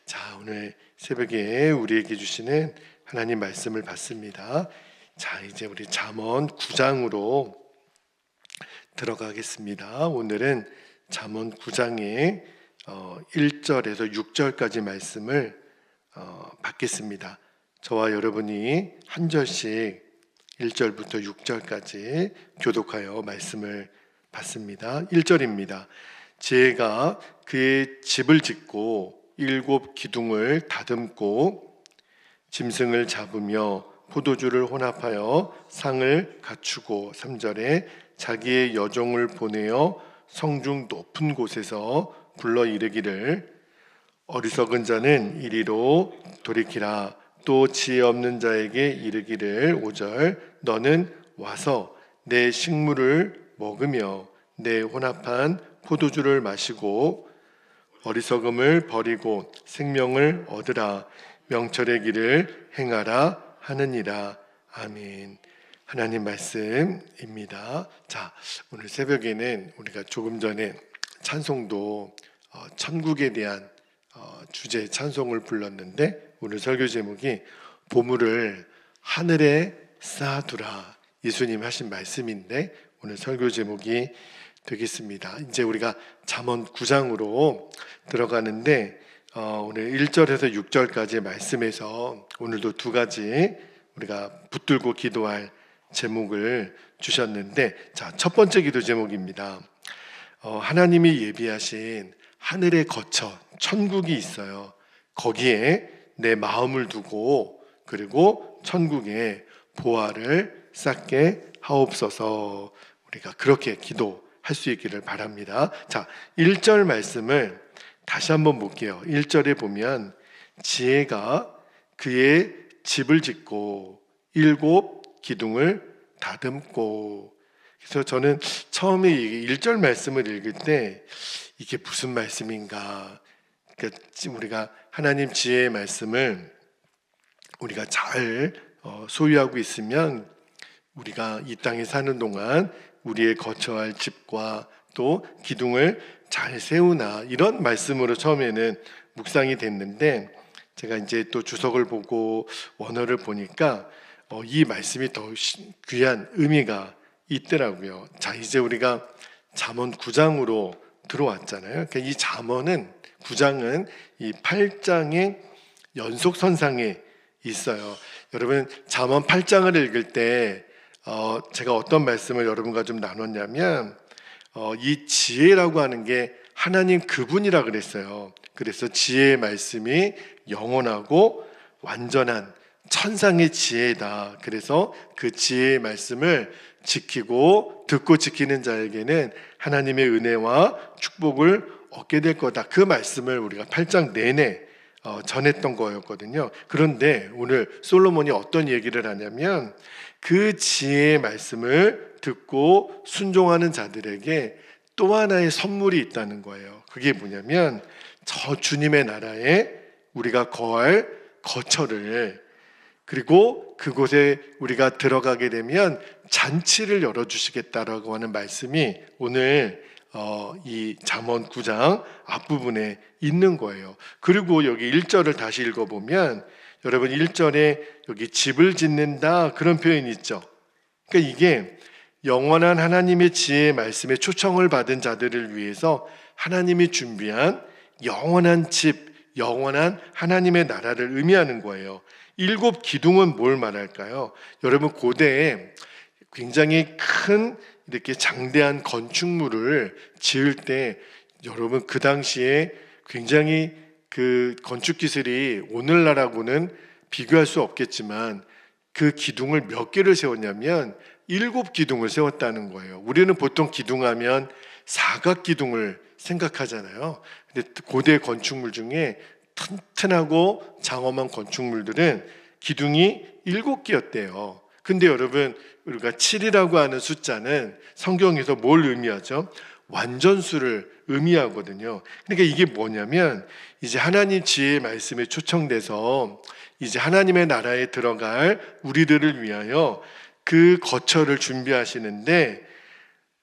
자, 오늘 새벽에 우리에게 주시는 하나님 말씀을 받습니다. 자, 이제 우리 잠언 9장으로 들어가겠습니다. 오늘은 잠언 9장의 1절에서 6절까지 말씀을 받겠습니다. 저와 여러분이 한 절씩 1절부터 6절까지 교독하여 말씀을 받습니다. 1절입니다. 지혜가 그의 집을 짓고 7 기둥을 다듬고 짐승을 잡으며 포도주를 혼합하여 상을 갖추고 3절에 자기의 여종을 보내어 성중 높은 곳에서 불러 이르기를 어리석은 자는 이리로 돌이키라. 또 지혜 없는 자에게 이르기를 5절 너는 와서 내 식물을 먹으며 내 혼합한 포도주를 마시고 어리석음을 버리고 생명을 얻으라. 명철의 길을 행하라 하느니라. 아멘. 하나님 말씀입니다. 자, 오늘 새벽에는 우리가 조금 전에 찬송도 천국에 대한 주제 찬송을 불렀는데 오늘 설교 제목이 보물을 하늘에 쌓아두라. 예수님 하신 말씀인데 오늘 설교 제목이 되겠습니다. 이제 우리가 잠언 9장으로 들어가는데 오늘 1절에서 6절까지의 말씀에서 오늘도 두 가지 우리가 붙들고 기도할 제목을 주셨는데, 자, 첫 번째 기도 제목입니다. 하나님이 예비하신 하늘의 거처 천국이 있어요. 거기에 내 마음을 두고 그리고 천국에 보화를 쌓게 하옵소서. 우리가 그렇게 기도할 수 있기를 바랍니다. 자, 1절 말씀을 다시 한번 볼게요. 1절에 보면 지혜가 그의 집을 짓고 7 기둥을 다듬고, 그래서 저는 처음에 1절 말씀을 읽을 때 이게 무슨 말씀인가, 그러니까 우리가 하나님 지혜의 말씀을 우리가 잘 소유하고 있으면 우리가 이 땅에 사는 동안 우리의 거처할 집과 또 기둥을 잘 세우나, 이런 말씀으로 처음에는 묵상이 됐는데 제가 이제 또 주석을 보고 원어를 보니까 이 말씀이 더 귀한 의미가 있더라고요. 자, 이제 우리가 잠언 9장으로 들어왔잖아요. 그러니까 이 잠언은 9장은 이 8장의 연속선상에 있어요. 여러분, 잠언 8장을 읽을 때 제가 어떤 말씀을 여러분과 좀 나눴냐면 이 지혜라고 하는 게 하나님 그분이라 그랬어요. 그래서 지혜의 말씀이 영원하고 완전한 천상의 지혜다. 그래서 그 지혜의 말씀을 지키고 듣고 지키는 자에게는 하나님의 은혜와 축복을 얻게 될 거다. 그 말씀을 우리가 8장 내내 전했던 거였거든요. 그런데 오늘 솔로몬이 어떤 얘기를 하냐면 그 지혜의 말씀을 듣고 순종하는 자들에게 또 하나의 선물이 있다는 거예요. 그게 뭐냐면 저 주님의 나라에 우리가 거할 거처를, 그리고 그곳에 우리가 들어가게 되면 잔치를 열어주시겠다라고 하는 말씀이 오늘 이 잠언 9장 앞부분에 있는 거예요. 그리고 여기 1절을 다시 읽어보면 여러분 1절에 여기 집을 짓는다 그런 표현이 있죠. 그러니까 이게 영원한 하나님의 지혜의 말씀에 초청을 받은 자들을 위해서 하나님이 준비한 영원한 집, 영원한 하나님의 나라를 의미하는 거예요. 7 기둥은 뭘 말할까요? 여러분, 고대에 굉장히 큰 이렇게 장대한 건축물을 지을 때 여러분 그 당시에 굉장히 그 건축 기술이 오늘날하고는 비교할 수 없겠지만 그 기둥을 몇 개를 세웠냐면 7 기둥을 세웠다는 거예요. 우리는 보통 기둥하면 사각 기둥을 생각하잖아요. 근데 고대 건축물 중에 튼튼하고 장엄한 건축물들은 기둥이 7개였대요. 근데 여러분, 우리가 7이라고 하는 숫자는 성경에서 뭘 의미하죠? 완전수를 의미하거든요. 그러니까 이게 뭐냐면 이제 하나님 지혜의 말씀에 초청돼서 이제 하나님의 나라에 들어갈 우리들을 위하여 그 거처를 준비하시는데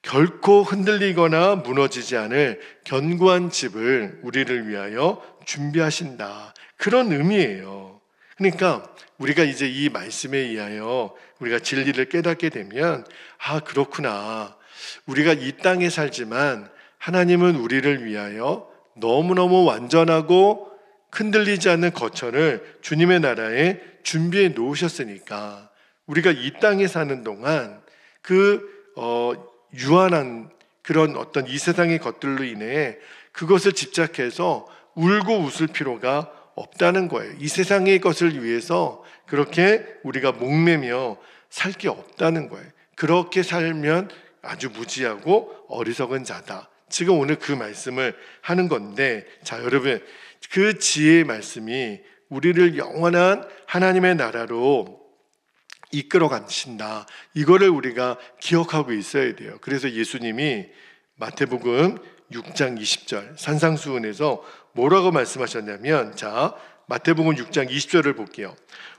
결코 흔들리거나 무너지지 않을 견고한 집을 우리를 위하여 준비하신다. 그런 의미예요. 그러니까 우리가 이제 이 말씀에 의하여 우리가 진리를 깨닫게 되면 그렇구나. 우리가 이 땅에 살지만 하나님은 우리를 위하여 너무너무 완전하고 흔들리지 않는 거처를 주님의 나라에 준비해 놓으셨으니까 우리가 이 땅에 사는 동안 유한한 그런 어떤 이 세상의 것들로 인해 그것을 집착해서 울고 웃을 필요가 없다는 거예요. 이 세상의 것을 위해서 그렇게 우리가 목매며 살 게 없다는 거예요. 그렇게 살면 아주 무지하고 어리석은 자다. 지금 오늘 그 말씀을 하는 건데, 자, 여러분, 그 지혜의 말씀이 우리를 영원한 하나님의 나라로 이끌어 가신다. 이거를 우리가 기억하고 있어야 돼요. 그래서 예수님이 마태복음 6장 20절 산상수훈에서 뭐라고 말씀하셨냐면, 자, 마태복음 6장 20절을 볼게요.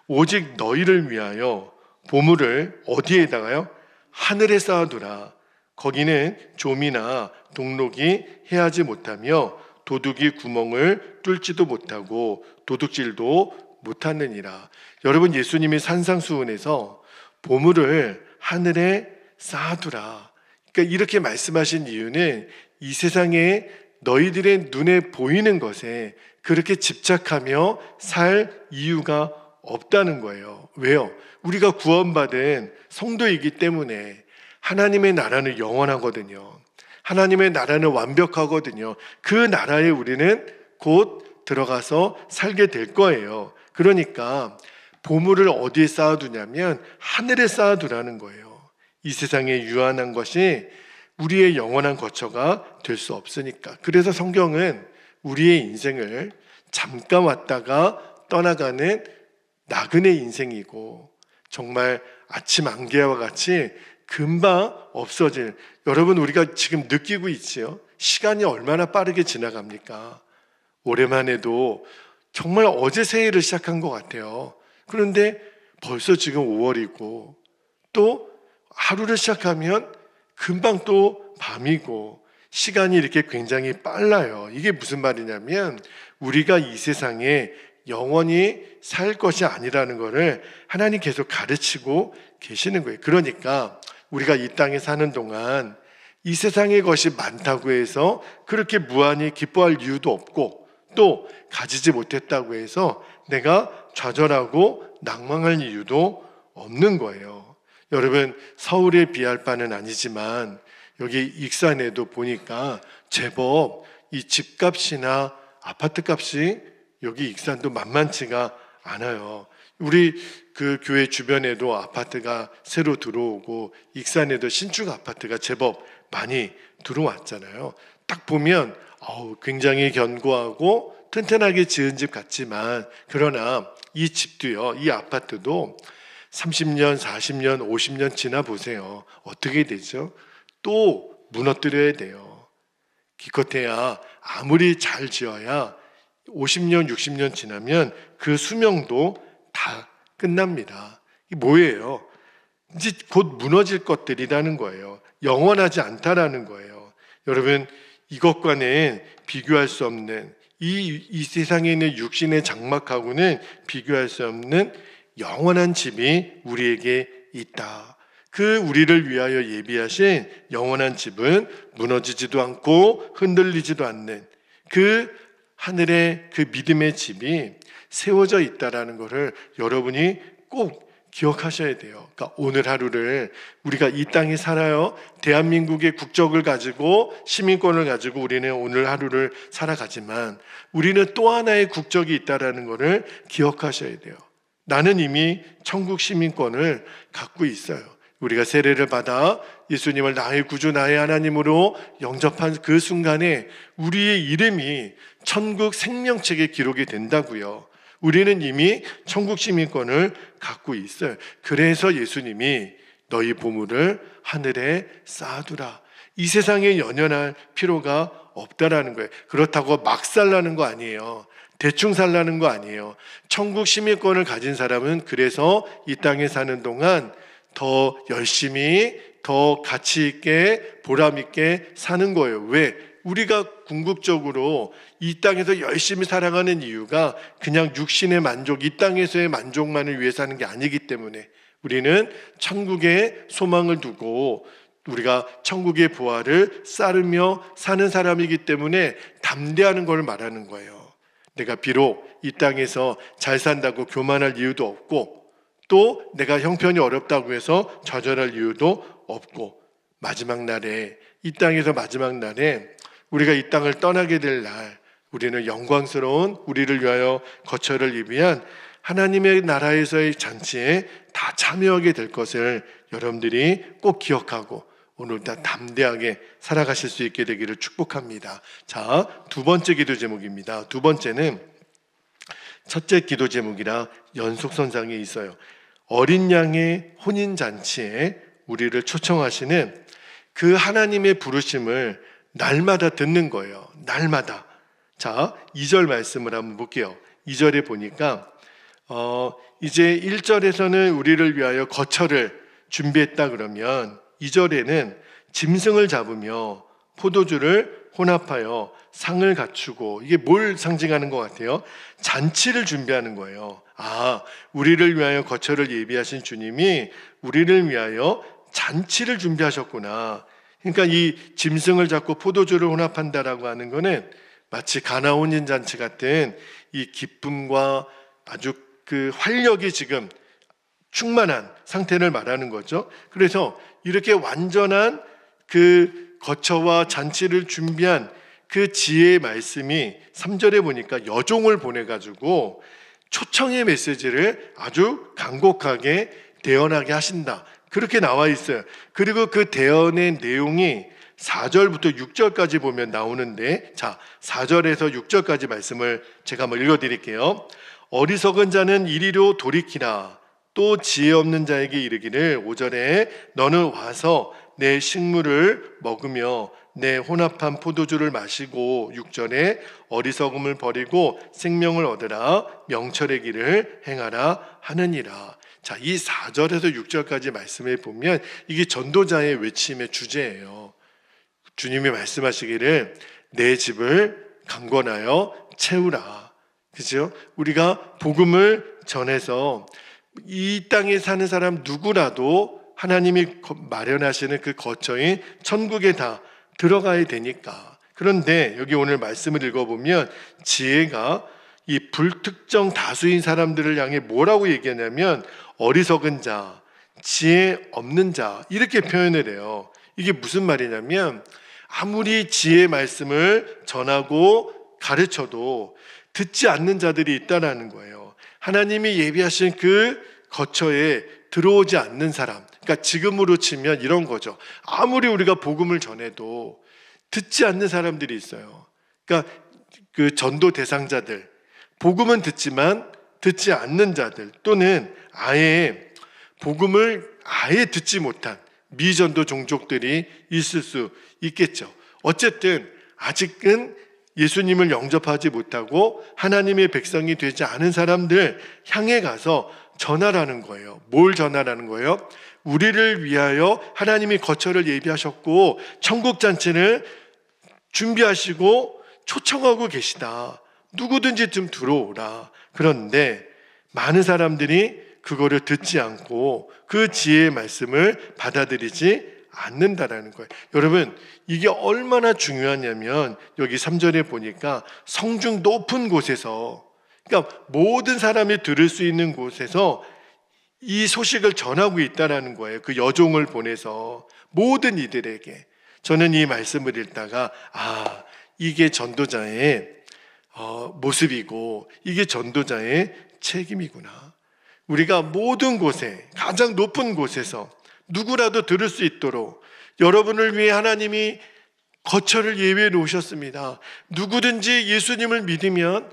오직 너희를 위하여 보물을 어디에다가요? 하늘에 쌓아두라. 거기는 좀이나 동록이 해하지 못하며 도둑이 구멍을 뚫지도 못하고 도둑질도 못하느니라. 여러분, 예수님이 산상수훈에서 보물을 하늘에 쌓아두라. 그러니까 이렇게 말씀하신 이유는 이 세상에 너희들의 눈에 보이는 것에 그렇게 집착하며 살 이유가 없다는 거예요. 왜요? 우리가 구원받은 성도이기 때문에. 하나님의 나라는 영원하거든요. 하나님의 나라는 완벽하거든요. 그 나라에 우리는 곧 들어가서 살게 될 거예요. 그러니까 보물을 어디에 쌓아두냐면 하늘에 쌓아두라는 거예요. 이 세상에 유한한 것이 우리의 영원한 거처가 될 수 없으니까. 그래서 성경은 우리의 인생을 잠깐 왔다가 떠나가는 나그네 인생이고, 정말 아침 안개와 같이 금방 없어질, 여러분, 우리가 지금 느끼고 있지요? 시간이 얼마나 빠르게 지나갑니까? 올해만 해도 정말 어제 새해를 시작한 것 같아요. 그런데 벌써 지금 5월이고 또 하루를 시작하면 금방 또 밤이고 시간이 이렇게 굉장히 빨라요. 이게 무슨 말이냐면 우리가 이 세상에 영원히 살 것이 아니라는 것을 하나님 계속 가르치고 계시는 거예요. 그러니까 우리가 이 땅에 사는 동안 이 세상의 것이 많다고 해서 그렇게 무한히 기뻐할 이유도 없고, 또 가지지 못했다고 해서 내가 좌절하고 낭망할 이유도 없는 거예요. 여러분, 서울에 비할 바는 아니지만 여기 익산에도 보니까 제법 이 집값이나 아파트값이 여기 익산도 만만치가 않아요. 우리 그 교회 주변에도 아파트가 새로 들어오고 익산에도 신축 아파트가 제법 많이 들어왔잖아요. 딱 보면 굉장히 견고하고 튼튼하게 지은 집 같지만, 그러나 이 집도요, 이 아파트도 30년, 40년, 50년 지나 보세요. 어떻게 되죠? 또 무너뜨려야 돼요. 기껏해야 아무리 잘 지어야 50년, 60년 지나면 그 수명도 다 끝납니다. 이게 뭐예요? 이제 곧 무너질 것들이라는 거예요. 영원하지 않다라는 거예요. 여러분, 이것과는 비교할 수 없는, 이 세상에 있는 육신의 장막하고는 비교할 수 없는 영원한 집이 우리에게 있다. 그 우리를 위하여 예비하신 영원한 집은 무너지지도 않고 흔들리지도 않는 그 하늘의 그 믿음의 집이 세워져 있다라는 것을 여러분이 꼭 기억하셔야 돼요. 그러니까 오늘 하루를 우리가 이 땅에 살아요. 대한민국의 국적을 가지고 시민권을 가지고 우리는 오늘 하루를 살아가지만 우리는 또 하나의 국적이 있다라는 것을 기억하셔야 돼요. 나는 이미 천국 시민권을 갖고 있어요. 우리가 세례를 받아 예수님을 나의 구주, 나의 하나님으로 영접한 그 순간에 우리의 이름이 천국 생명책에 기록이 된다고요. 우리는 이미 천국 시민권을 갖고 있어요. 그래서 예수님이 너희 보물을 하늘에 쌓아두라. 이 세상에 연연할 필요가 없다라는 거예요. 그렇다고 막 살라는 거 아니에요. 대충 살라는 거 아니에요. 천국 시민권을 가진 사람은 그래서 이 땅에 사는 동안 더 열심히, 더 가치 있게, 보람 있게 사는 거예요. 왜? 우리가 궁극적으로 이 땅에서 열심히 살아가는 이유가 그냥 육신의 만족, 이 땅에서의 만족만을 위해 사는 게 아니기 때문에 우리는 천국에 소망을 두고 우리가 천국의 부활을 따르며 사는 사람이기 때문에 담대하는 걸 말하는 거예요. 내가 비록 이 땅에서 잘 산다고 교만할 이유도 없고, 또 내가 형편이 어렵다고 해서 좌절할 이유도 없고, 마지막 날에, 이 땅에서 마지막 날에 우리가 이 땅을 떠나게 될 날, 우리는 영광스러운 우리를 위하여 거처를 예비한 하나님의 나라에서의 잔치에 다 참여하게 될 것을 여러분들이 꼭 기억하고 오늘도 담대하게 살아가실 수 있게 되기를 축복합니다. 자, 두 번째 기도 제목입니다. 두 번째는 첫째 기도 제목이랑 연속선상에 있어요. 어린 양의 혼인잔치에 우리를 초청하시는 그 하나님의 부르심을 날마다 듣는 거예요. 날마다. 자, 2절 말씀을 한번 볼게요. 2절에 보니까 이제 1절에서는 우리를 위하여 거처를 준비했다 그러면 2절에는 짐승을 잡으며 포도주를 혼합하여 상을 갖추고, 이게 뭘 상징하는 것 같아요? 잔치를 준비하는 거예요. 아, 우리를 위하여 거처를 예비하신 주님이 우리를 위하여 잔치를 준비하셨구나. 그러니까 이 짐승을 잡고 포도주를 혼합한다라고 하는 거는 마치 가나 혼인 잔치 같은 이 기쁨과 아주 그 활력이 지금 충만한 상태를 말하는 거죠. 그래서 이렇게 완전한 그 거처와 잔치를 준비한 그 지혜의 말씀이 3절에 보니까 여종을 보내가지고 초청의 메시지를 아주 간곡하게 대언하게 하신다, 그렇게 나와 있어요. 그리고 그 대언의 내용이 4절부터 6절까지 보면 나오는데, 자, 4절에서 6절까지 말씀을 제가 한번 읽어드릴게요. 어리석은 자는 이리로 돌이키라. 또 지혜 없는 자에게 이르기를 5절에 너는 와서 내 식물을 먹으며 내 혼합한 포도주를 마시고, 6절에 어리석음을 버리고 생명을 얻으라. 명철의 길을 행하라 하느니라. 자, 이 4절에서 6절까지 말씀해 보면 이게 전도자의 외침의 주제예요. 주님이 말씀하시기를 내 집을 강건하여 채우라. 그죠? 우리가 복음을 전해서 이 땅에 사는 사람 누구라도 하나님이 마련하시는 그 거처인 천국에 다 들어가야 되니까. 그런데 여기 오늘 말씀을 읽어보면 지혜가 이 불특정 다수인 사람들을 향해 뭐라고 얘기하냐면 어리석은 자, 지혜 없는 자, 이렇게 표현을 해요. 이게 무슨 말이냐면 아무리 지혜의 말씀을 전하고 가르쳐도 듣지 않는 자들이 있다라는 거예요. 하나님이 예비하신 그 거처에 들어오지 않는 사람, 그러니까 지금으로 치면 이런 거죠. 아무리 우리가 복음을 전해도 듣지 않는 사람들이 있어요. 그러니까 그 전도 대상자들, 복음은 듣지만 듣지 않는 자들, 또는 아예 복음을 아예 듣지 못한 미전도 종족들이 있을 수 있겠죠. 어쨌든 아직은 예수님을 영접하지 못하고 하나님의 백성이 되지 않은 사람들 향해 가서 전하라는 거예요. 뭘 전하라는 거예요? 우리를 위하여 하나님이 거처를 예비하셨고 천국 잔치를 준비하시고 초청하고 계시다. 누구든지 좀 들어오라. 그런데 많은 사람들이 그거를 듣지 않고 그 지혜의 말씀을 받아들이지 않는다라는 거예요. 여러분, 이게 얼마나 중요하냐면 여기 3절에 보니까 성중 높은 곳에서, 그러니까 모든 사람이 들을 수 있는 곳에서 이 소식을 전하고 있다라는 거예요. 그 여종을 보내서 모든 이들에게. 저는 이 말씀을 읽다가 이게 전도자의 모습이고 이게 전도자의 책임이구나. 우리가 모든 곳에, 가장 높은 곳에서 누구라도 들을 수 있도록 여러분을 위해 하나님이 거처를 예비해 놓으셨습니다. 누구든지 예수님을 믿으면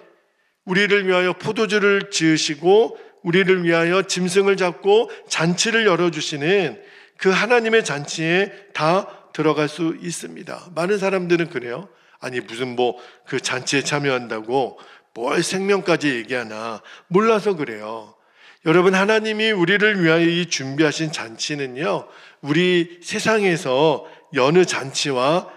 우리를 위하여 포도주를 지으시고 우리를 위하여 짐승을 잡고 잔치를 열어주시는 그 하나님의 잔치에 다 들어갈 수 있습니다. 많은 사람들은 그래요. 아니 무슨 그 잔치에 참여한다고 뭘 생명까지 얘기하나 몰라서 그래요. 여러분, 하나님이 우리를 위하여 이 준비하신 잔치는요, 우리 세상에서 여느 잔치와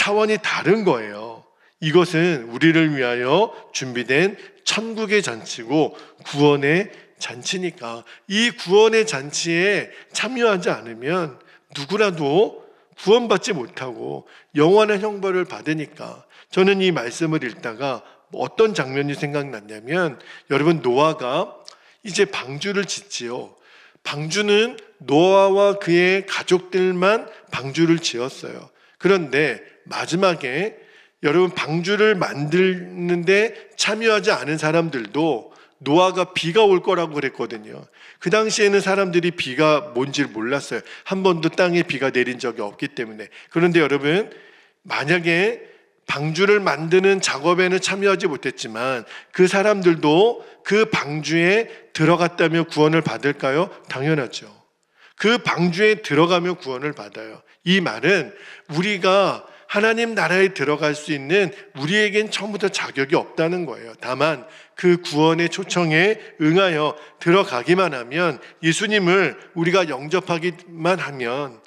차원이 다른 거예요. 이것은 우리를 위하여 준비된 천국의 잔치고 구원의 잔치니까 이 구원의 잔치에 참여하지 않으면 누구라도 구원받지 못하고 영원한 형벌을 받으니까. 저는 이 말씀을 읽다가 어떤 장면이 생각났냐면, 여러분, 노아가 이제 방주를 짓지요. 방주는 노아와 그의 가족들만 방주를 지었어요. 그런데 마지막에 여러분, 방주를 만드는데 참여하지 않은 사람들도 노아가 비가 올 거라고 그랬거든요. 그 당시에는 사람들이 비가 뭔지를 몰랐어요. 한 번도 땅에 비가 내린 적이 없기 때문에. 그런데 여러분, 만약에 방주를 만드는 작업에는 참여하지 못했지만 그 사람들도 그 방주에 들어갔다면 구원을 받을까요? 당연하죠. 그 방주에 들어가면 구원을 받아요. 이 말은 우리가 하나님 나라에 들어갈 수 있는 우리에겐 처음부터 자격이 없다는 거예요. 다만 그 구원의 초청에 응하여 들어가기만 하면, 예수님을 우리가 영접하기만 하면,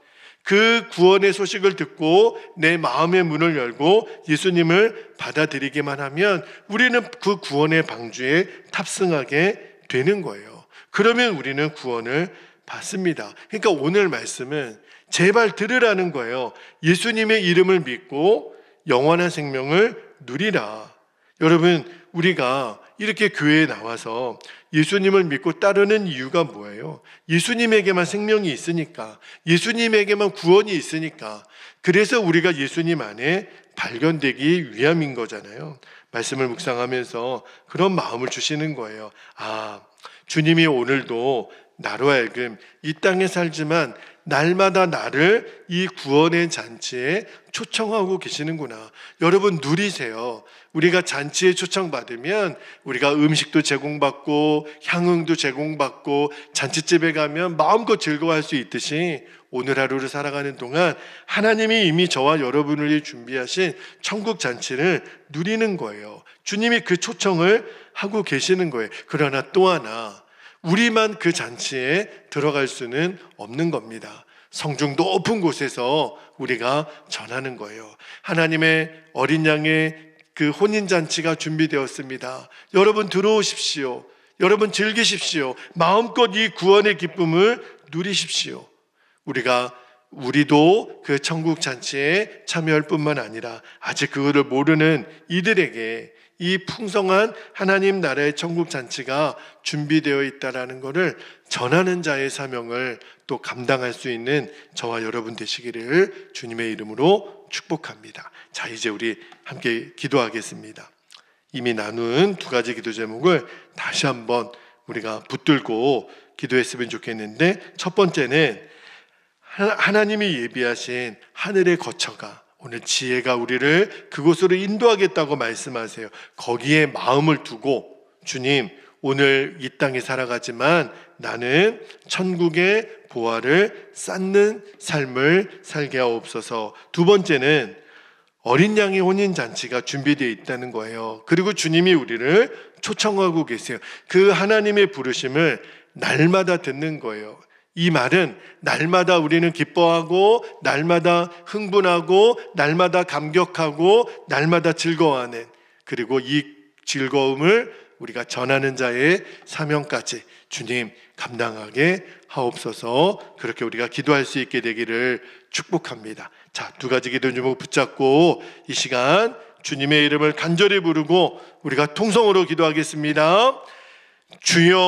그 구원의 소식을 듣고 내 마음의 문을 열고 예수님을 받아들이기만 하면 우리는 그 구원의 방주에 탑승하게 되는 거예요. 그러면 우리는 구원을 받습니다. 그러니까 오늘 말씀은 제발 들으라는 거예요. 예수님의 이름을 믿고 영원한 생명을 누리라. 여러분, 우리가 이렇게 교회에 나와서 예수님을 믿고 따르는 이유가 뭐예요? 예수님에게만 생명이 있으니까, 예수님에게만 구원이 있으니까, 그래서 우리가 예수님 안에 발견되기 위함인 거잖아요. 말씀을 묵상하면서 그런 마음을 주시는 거예요. 아, 주님이 오늘도 나로 하여금 이 땅에 살지만 날마다 나를 이 구원의 잔치에 초청하고 계시는구나. 여러분, 누리세요. 우리가 잔치에 초청받으면 우리가 음식도 제공받고 향응도 제공받고 잔치집에 가면 마음껏 즐거워할 수 있듯이 오늘 하루를 살아가는 동안 하나님이 이미 저와 여러분을 위해 준비하신 천국 잔치를 누리는 거예요. 주님이 그 초청을 하고 계시는 거예요. 그러나 또 하나, 우리만 그 잔치에 들어갈 수는 없는 겁니다. 성중 높은 곳에서 우리가 전하는 거예요. 하나님의 어린 양의 그 혼인잔치가 준비되었습니다. 여러분 들어오십시오. 여러분 즐기십시오. 마음껏 이 구원의 기쁨을 누리십시오. 우리도 그 천국 잔치에 참여할 뿐만 아니라 아직 그거를 모르는 이들에게 이 풍성한 하나님 나라의 천국 잔치가 준비되어 있다라는 것을 전하는 자의 사명을 또 감당할 수 있는 저와 여러분 되시기를 주님의 이름으로 축복합니다. 자, 이제 우리 함께 기도하겠습니다. 이미 나눈 두 가지 기도 제목을 다시 한번 우리가 붙들고 기도했으면 좋겠는데, 첫 번째는 하나님이 예비하신 하늘의 거처가, 오늘 지혜가 우리를 그곳으로 인도하겠다고 말씀하세요. 거기에 마음을 두고, 주님, 오늘 이 땅에 살아가지만 나는 천국의 보화를 쌓는 삶을 살게 하옵소서. 두 번째는 어린 양의 혼인잔치가 준비되어 있다는 거예요. 그리고 주님이 우리를 초청하고 계세요. 그 하나님의 부르심을 날마다 듣는 거예요. 이 말은 날마다 우리는 기뻐하고, 날마다 흥분하고, 날마다 감격하고, 날마다 즐거워하는, 그리고 이 즐거움을 우리가 전하는 자의 사명까지 주님 감당하게 하옵소서. 그렇게 우리가 기도할 수 있게 되기를 축복합니다. 자, 두 가지 기도 제목 붙잡고 이 시간 주님의 이름을 간절히 부르고 우리가 통성으로 기도하겠습니다. 주여